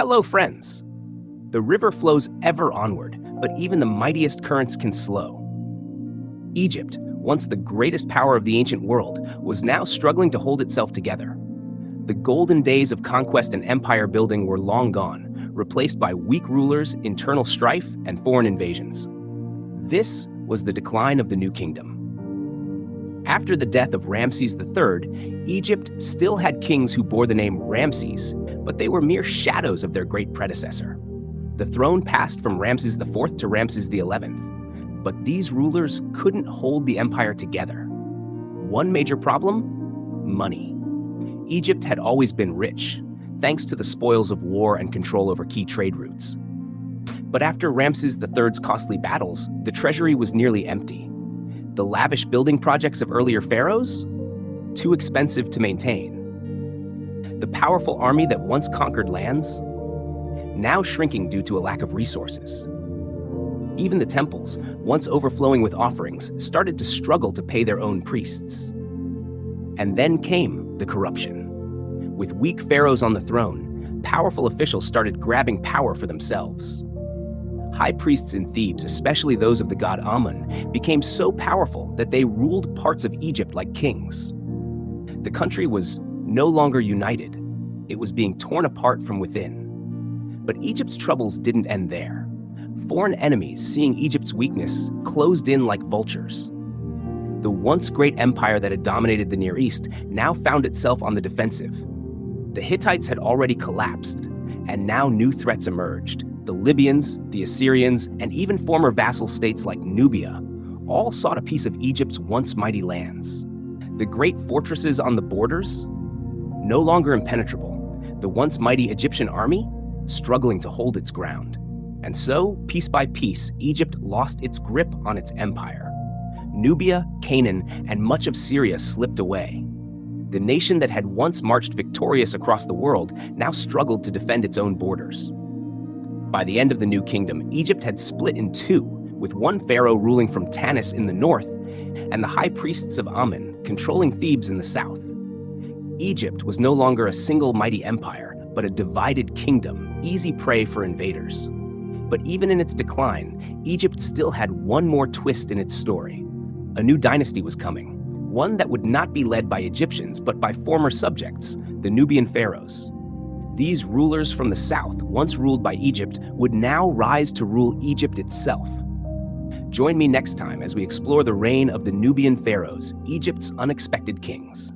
Hello, friends. The river flows ever onward, but even the mightiest currents can slow. Egypt, once the greatest power of the ancient world, was now struggling to hold itself together. The golden days of conquest and empire building were long gone, replaced by weak rulers, internal strife, and foreign invasions. This was the decline of the New Kingdom. After the death of Ramses III, Egypt still had kings who bore the name Ramses, but they were mere shadows of their great predecessor. The throne passed from Ramses IV to Ramses XI, but these rulers couldn't hold the empire together. One major problem? Money. Egypt had always been rich, thanks to the spoils of war and control over key trade routes. But after Ramses III's costly battles, the treasury was nearly empty. The lavish building projects of earlier pharaohs? Too expensive to maintain. The powerful army that once conquered lands? Now shrinking due to a lack of resources. Even the temples, once overflowing with offerings, started to struggle to pay their own priests. And then came the corruption. With weak pharaohs on the throne, powerful officials started grabbing power for themselves. High priests in Thebes, especially those of the god Amun, became so powerful that they ruled parts of Egypt like kings. The country was no longer united. It was being torn apart from within. But Egypt's troubles didn't end there. Foreign enemies, seeing Egypt's weakness, closed in like vultures. The once great empire that had dominated the Near East now found itself on the defensive. The Hittites had already collapsed, and now new threats emerged. The Libyans, the Assyrians, and even former vassal states like Nubia all sought a piece of Egypt's once mighty lands. The great fortresses on the borders, no longer impenetrable. The once mighty Egyptian army, struggling to hold its ground. And so, piece by piece, Egypt lost its grip on its empire. Nubia, Canaan, and much of Syria slipped away. The nation that had once marched victorious across the world now struggled to defend its own borders. By the end of the New Kingdom, Egypt had split in two, with one pharaoh ruling from Tanis in the north and the high priests of Amun controlling Thebes in the south. Egypt was no longer a single mighty empire, but a divided kingdom, easy prey for invaders. But even in its decline, Egypt still had one more twist in its story. A new dynasty was coming, one that would not be led by Egyptians, but by former subjects, the Nubian pharaohs. These rulers from the south, once ruled by Egypt, would now rise to rule Egypt itself. Join me next time as we explore the reign of the Nubian pharaohs, Egypt's unexpected kings.